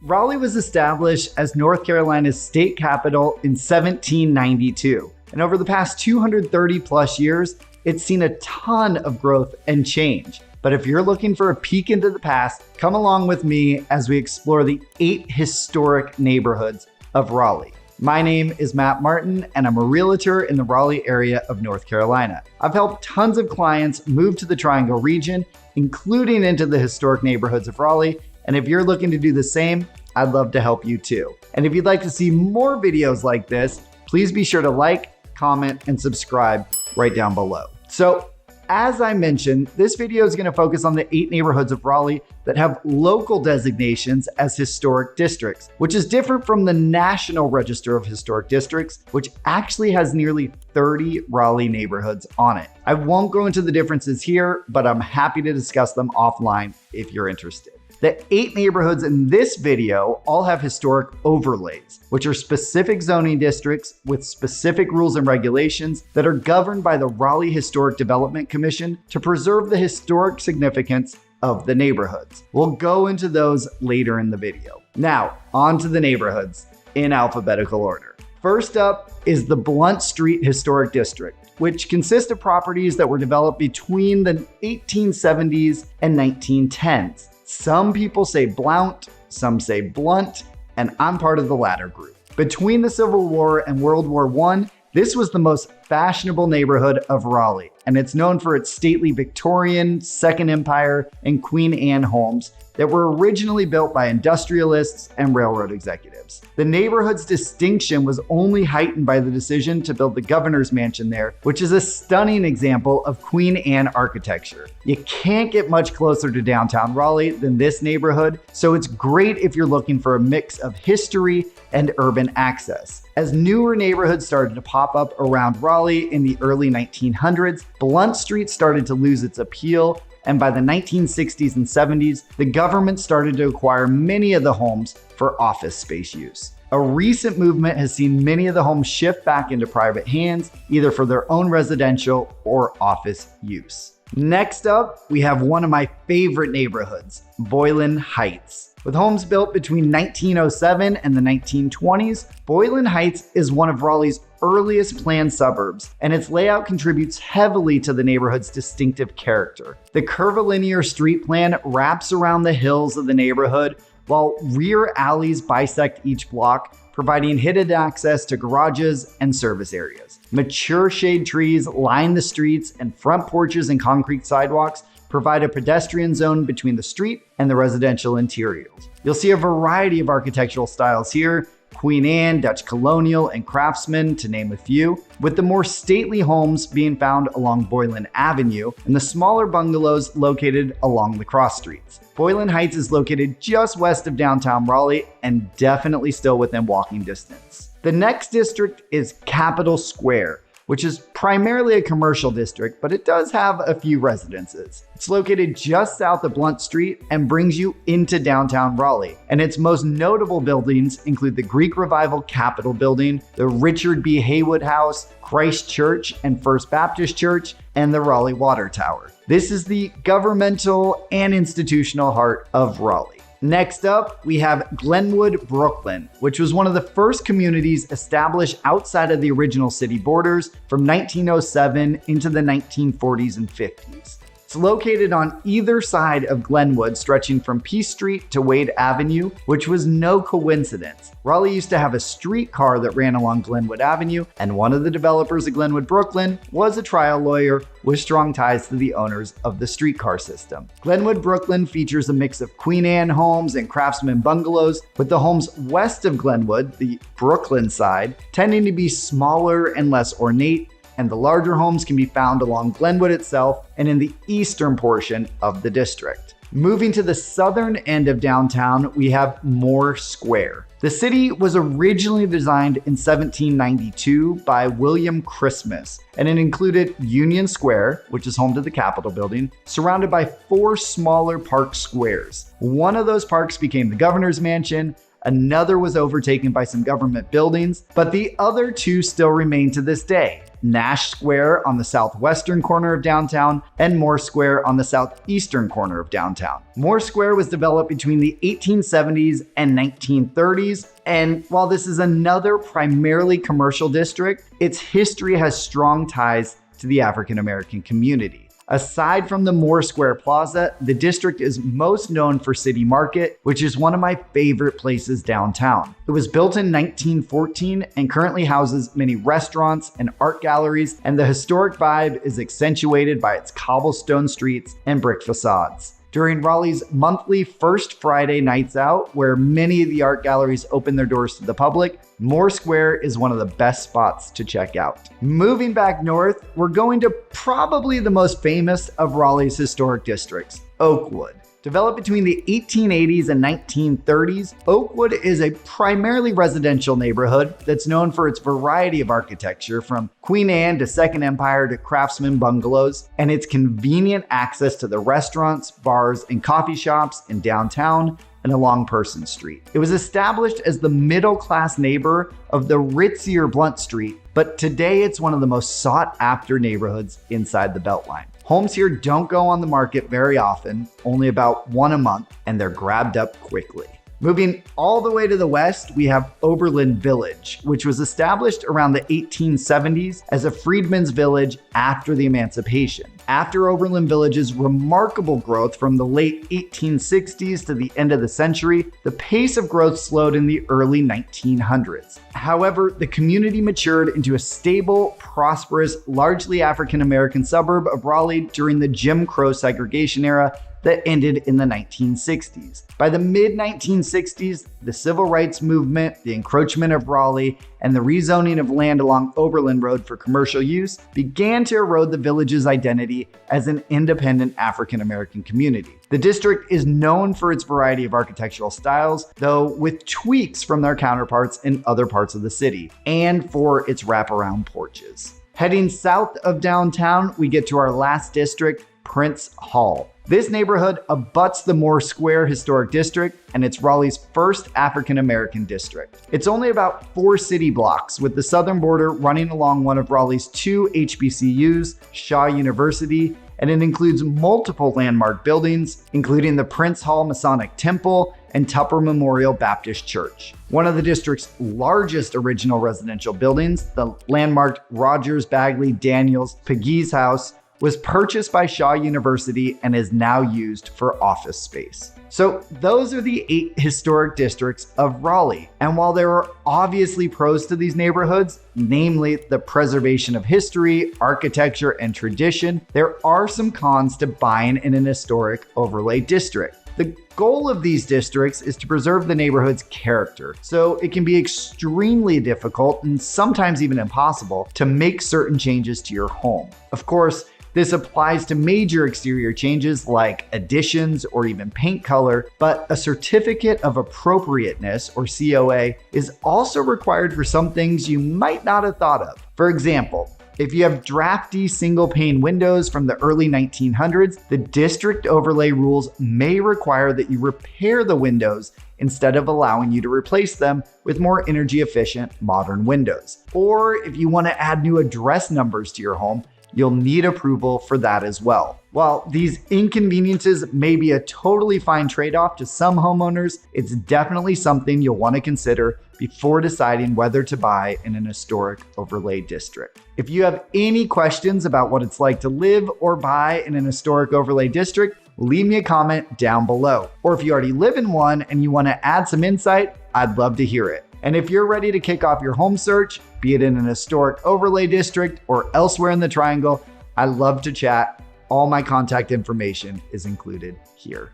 Raleigh was established as North Carolina's state capital in 1792. And over the past 230 plus years, it's seen a ton of growth and change. But if you're looking for a peek into the past, come along with me as we explore the 8 historic neighborhoods of Raleigh. My name is Matt Martin, and I'm a realtor in the Raleigh area of North Carolina. I've helped tons of clients move to the Triangle region, including into the historic neighborhoods of Raleigh. And if you're looking to do the same, I'd love to help you too. And if you'd like to see more videos like this, please be sure to like, comment, and subscribe right down below. So, as I mentioned, this video is going to focus on the 8 neighborhoods of Raleigh that have local designations as historic districts, which is different from the National Register of Historic Districts, which actually has nearly 30 Raleigh neighborhoods on it. I won't go into the differences here, but I'm happy to discuss them offline if you're interested. The 8 neighborhoods in this video all have historic overlays, which are specific zoning districts with specific rules and regulations that are governed by the Raleigh Historic Development Commission to preserve the historic significance of the neighborhoods. We'll go into those later in the video. Now, on to the neighborhoods in alphabetical order. First up is the Blount Street Historic District, which consists of properties that were developed between the 1870s and 1910s. Some people say Blount, some say Blunt, and I'm part of the latter group. Between the Civil War and World War I, this was the most fashionable neighborhood of Raleigh, and it's known for its stately Victorian, Second Empire, and Queen Anne homes that were originally built by industrialists and railroad executives. The neighborhood's distinction was only heightened by the decision to build the governor's mansion there, which is a stunning example of Queen Anne architecture. You can't get much closer to downtown Raleigh than this neighborhood, so it's great if you're looking for a mix of history and urban access. As newer neighborhoods started to pop up around Raleigh in the early 1900s, Blount Street started to lose its appeal, and by the 1960s and 70s, the government started to acquire many of the homes for office space use. A recent movement has seen many of the homes shift back into private hands, either for their own residential or office use. Next up, we have one of my favorite neighborhoods, Boylan Heights. With homes built between 1907 and the 1920s, Boylan Heights is one of Raleigh's earliest planned suburbs, and its layout contributes heavily to the neighborhood's distinctive character. The curvilinear street plan wraps around the hills of the neighborhood, while rear alleys bisect each block, providing hidden access to garages and service areas. Mature shade trees line the streets, and front porches and concrete sidewalks provide a pedestrian zone between the street and the residential interiors. You'll see a variety of architectural styles here: Queen Anne, Dutch Colonial, and Craftsman, to name a few, with the more stately homes being found along Boylan Avenue and the smaller bungalows located along the cross streets. Boylan Heights is located just west of downtown Raleigh and definitely still within walking distance. The next district is Capitol Square, which is primarily a commercial district, but it does have a few residences. It's located just south of Blount Street and brings you into downtown Raleigh. And its most notable buildings include the Greek Revival Capitol Building, the Richard B. Haywood House, Christ Church and First Baptist Church, and the Raleigh Water Tower. This is the governmental and institutional heart of Raleigh. Next up, we have Glenwood-Brooklyn, which was one of the first communities established outside of the original city borders from 1907 into the 1940s and 50s. It's located on either side of Glenwood, stretching from Peace Street to Wade Avenue, which was no coincidence. Raleigh used to have a streetcar that ran along Glenwood Avenue, and one of the developers of Glenwood-Brooklyn was a trial lawyer with strong ties to the owners of the streetcar system. Glenwood-Brooklyn features a mix of Queen Anne homes and Craftsman bungalows, with the homes west of Glenwood, the Brooklyn side, tending to be smaller and less ornate, and the larger homes can be found along Glenwood itself and in the eastern portion of the district. Moving to the southern end of downtown, we have Moore Square. The city was originally designed in 1792 by William Christmas, and it included Union Square, which is home to the Capitol building, surrounded by 4 smaller park squares. One of those parks became the governor's mansion, another was overtaken by some government buildings, but the other 2 still remain to this day. Nash Square on the southwestern corner of downtown, and Moore Square on the southeastern corner of downtown. Moore Square was developed between the 1870s and 1930s, and while this is another primarily commercial district, its history has strong ties to the African American community. Aside from the Moore Square Plaza, the district is most known for City Market, which is one of my favorite places downtown. It was built in 1914 and currently houses many restaurants and art galleries, and the historic vibe is accentuated by its cobblestone streets and brick facades. During Raleigh's monthly First Friday Nights Out, where many of the art galleries open their doors to the public, Moore Square is one of the best spots to check out. Moving back north, we're going to probably the most famous of Raleigh's historic districts, Oakwood. Developed between the 1880s and 1930s, Oakwood is a primarily residential neighborhood that's known for its variety of architecture, from Queen Anne to Second Empire to craftsman bungalows, and its convenient access to the restaurants, bars, and coffee shops in downtown and along Person Street. It was established as the middle-class neighbor of the ritzier Blount Street, but today it's one of the most sought-after neighborhoods inside the Beltline. Homes here don't go on the market very often, only about one a month, and they're grabbed up quickly. Moving all the way to the west, we have Oberlin Village, which was established around the 1870s as a freedmen's village after the Emancipation. After Oberlin Village's remarkable growth from the late 1860s to the end of the century, the pace of growth slowed in the early 1900s. However, the community matured into a stable, prosperous, largely African-American suburb of Raleigh during the Jim Crow segregation era that ended in the 1960s. By the mid-1960s, the civil rights movement, the encroachment of Raleigh, and the rezoning of land along Oberlin Road for commercial use began to erode the village's identity as an independent African-American community. The district is known for its variety of architectural styles, though with tweaks from their counterparts in other parts of the city, and for its wraparound porches. Heading south of downtown, we get to our last district, Prince Hall. This neighborhood abuts the Moore Square Historic District, and it's Raleigh's first African-American district. It's only about 4 city blocks, with the southern border running along one of Raleigh's 2 HBCUs, Shaw University, and it includes multiple landmark buildings, including the Prince Hall Masonic Temple and Tupper Memorial Baptist Church. One of the district's largest original residential buildings, the landmarked Rogers Bagley Daniels Pegues House, was purchased by Shaw University and is now used for office space. So those are the 8 historic districts of Raleigh. And while there are obviously pros to these neighborhoods, namely the preservation of history, architecture, and tradition, there are some cons to buying in an historic overlay district. The goal of these districts is to preserve the neighborhood's character, so it can be extremely difficult and sometimes even impossible to make certain changes to your home. Of course, this applies to major exterior changes like additions or even paint color, but a certificate of appropriateness, or COA, is also required for some things you might not have thought of. For example, if you have drafty single pane windows from the early 1900s, the district overlay rules may require that you repair the windows instead of allowing you to replace them with more energy efficient modern windows. Or if you want to add new address numbers to your home, you'll need approval for that as well. While these inconveniences may be a totally fine trade-off to some homeowners, it's definitely something you'll want to consider before deciding whether to buy in an historic overlay district. If you have any questions about what it's like to live or buy in an historic overlay district, leave me a comment down below. Or if you already live in one and you want to add some insight, I'd love to hear it. And if you're ready to kick off your home search, be it in an historic overlay district or elsewhere in the Triangle, I love to chat. All my contact information is included here.